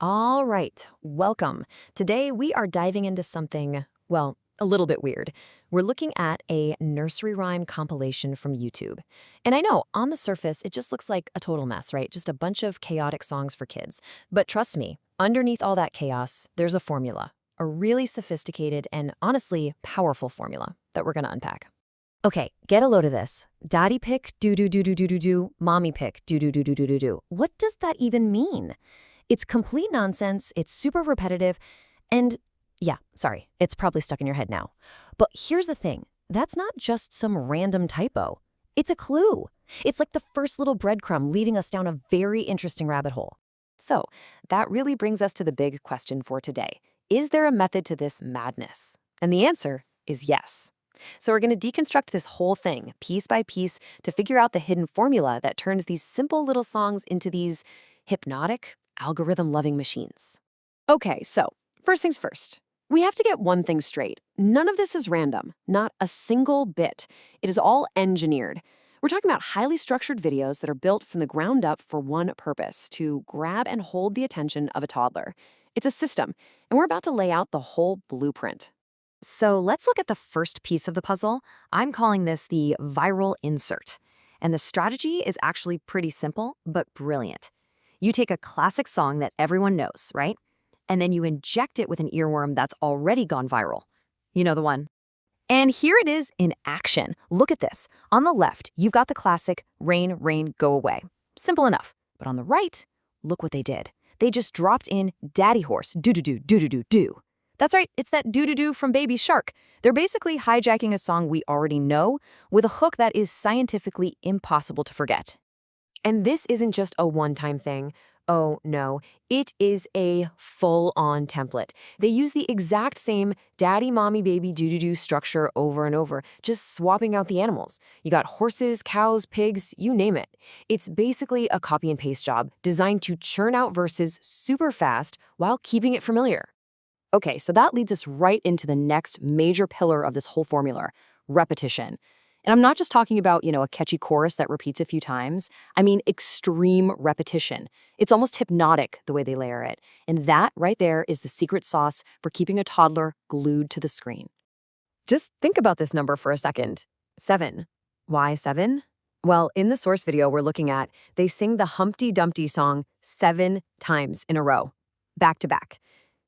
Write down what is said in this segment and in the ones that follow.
All right, welcome. Today we are diving into something, well, a little bit weird. We're looking at a nursery rhyme compilation from YouTube. And I know, on the surface, it just looks like a total mess, right? Just a bunch of chaotic songs for kids. But trust me, underneath all that chaos, there's a formula. A really sophisticated and honestly powerful formula that we're going to unpack. Okay, get a load of this. Daddy pick, do-do-do-do-do-do-do, mommy pick, do-do-do-do-do-do-do. What does that even mean? It's complete nonsense, it's super repetitive, and yeah, sorry, it's probably stuck in your head now. But here's the thing, that's not just some random typo. It's a clue. It's like the first little breadcrumb leading us down a very interesting rabbit hole. So, that really brings us to the big question for today. Is there a method to this madness? And the answer is yes. So we're going to deconstruct this whole thing, piece by piece, to figure out the hidden formula that turns these simple little songs into these hypnotic, algorithm-loving machines. Okay, so first things first. We have to get one thing straight. None of this is random, not a single bit. It is all engineered. We're talking about highly structured videos that are built from the ground up for one purpose, to grab and hold the attention of a toddler. It's a system, and we're about to lay out the whole blueprint. So let's look at the first piece of the puzzle. I'm calling this the viral insert. And the strategy is actually pretty simple, but brilliant. You take a classic song that everyone knows, right? And then you inject it with an earworm that's already gone viral. You know the one. And here it is in action. Look at this. On the left, you've got the classic Rain, Rain, Go Away. Simple enough. But on the right, look what they did. They just dropped in Daddy Horse, do-do-do, do-do-do-do. That's right, it's that do-do-do from Baby Shark. They're basically hijacking a song we already know with a hook that is scientifically impossible to forget. And this isn't just a one-time thing. Oh, no. It is a full-on template. They use the exact same daddy, mommy, baby, do-do-do structure over and over, just swapping out the animals. You got horses, cows, pigs, you name it. It's basically a copy and paste job designed to churn out verses super fast while keeping it familiar. Okay, so that leads us right into the next major pillar of this whole formula, repetition. And I'm not just talking about, a catchy chorus that repeats a few times. I mean extreme repetition. It's almost hypnotic the way they layer it. And that right there is the secret sauce for keeping a toddler glued to the screen. Just think about this number for a second. 7. Why 7? Well, in the source video we're looking at, they sing the Humpty Dumpty song 7 times in a row, back to back.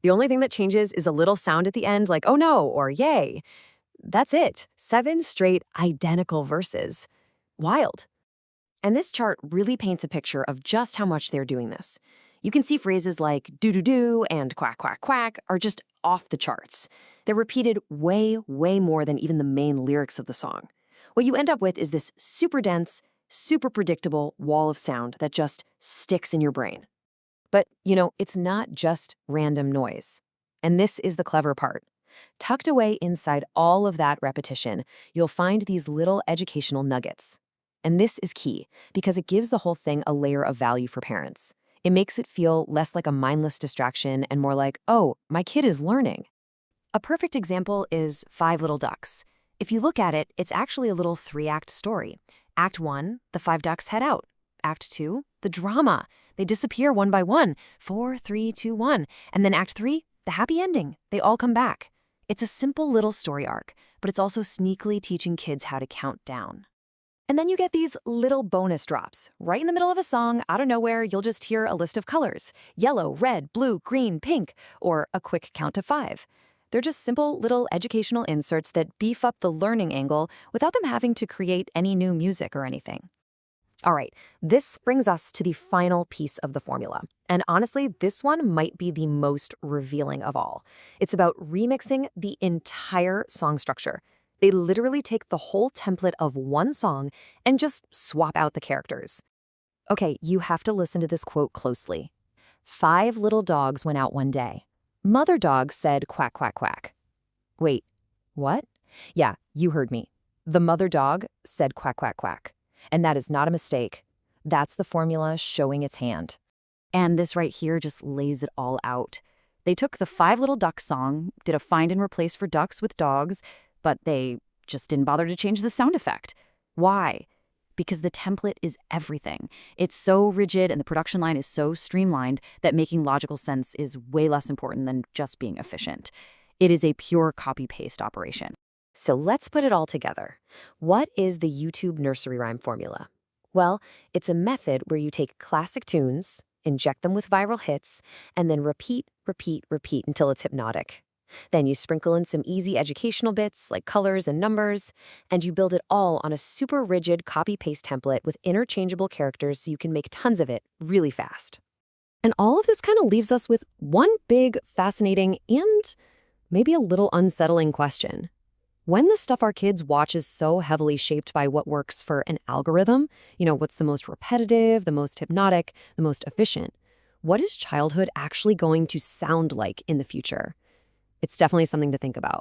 The only thing that changes is a little sound at the end like, oh no, or yay. That's it. 7 straight identical verses. Wild. And this chart really paints a picture of just how much they're doing this. You can see phrases like do-do-do and quack, quack, quack are just off the charts. They're repeated way, way more than even the main lyrics of the song. What you end up with is this super dense, super predictable wall of sound that just sticks in your brain. But, it's not just random noise. And this is the clever part. Tucked away inside all of that repetition, you'll find these little educational nuggets. And this is key, because it gives the whole thing a layer of value for parents. It makes it feel less like a mindless distraction and more like, oh, my kid is learning. A perfect example is Five Little Ducks. If you look at it, it's actually a little 3-act story. Act 1, the 5 ducks head out. Act 2, the drama. They disappear one by one. 4, 3, 2, 1. And then Act 3, the happy ending. They all come back. It's a simple little story arc, but it's also sneakily teaching kids how to count down. And then you get these little bonus drops. Right in the middle of a song, out of nowhere, you'll just hear a list of colors. Yellow, red, blue, green, pink, or a quick count to 5. They're just simple little educational inserts that beef up the learning angle without them having to create any new music or anything. All right, this brings us to the final piece of the formula. And honestly, this one might be the most revealing of all. It's about remixing the entire song structure. They literally take the whole template of one song and just swap out the characters. Okay, you have to listen to this quote closely. 5 little dogs went out one day. Mother dog said quack, quack, quack. Wait, what? Yeah, you heard me. The mother dog said quack, quack, quack. And that is not a mistake. That's the formula showing its hand. And this right here just lays it all out. They took the 5 Little Ducks song, did a find and replace for ducks with dogs, but they just didn't bother to change the sound effect. Why? because the template is everything. It's so rigid and the production line is so streamlined that making logical sense is way less important than just being efficient. It is a pure copy-paste operation. So let's put it all together. What is the YouTube nursery rhyme formula? Well, it's a method where you take classic tunes, inject them with viral hits, and then repeat, repeat, repeat until it's hypnotic. Then you sprinkle in some easy educational bits like colors and numbers, and you build it all on a super rigid copy-paste template with interchangeable characters so you can make tons of it really fast. And all of this kind of leaves us with one big, fascinating, and maybe a little unsettling question. When the stuff our kids watch is so heavily shaped by what works for an algorithm, what's the most repetitive, the most hypnotic, the most efficient, what is childhood actually going to sound like in the future? It's definitely something to think about.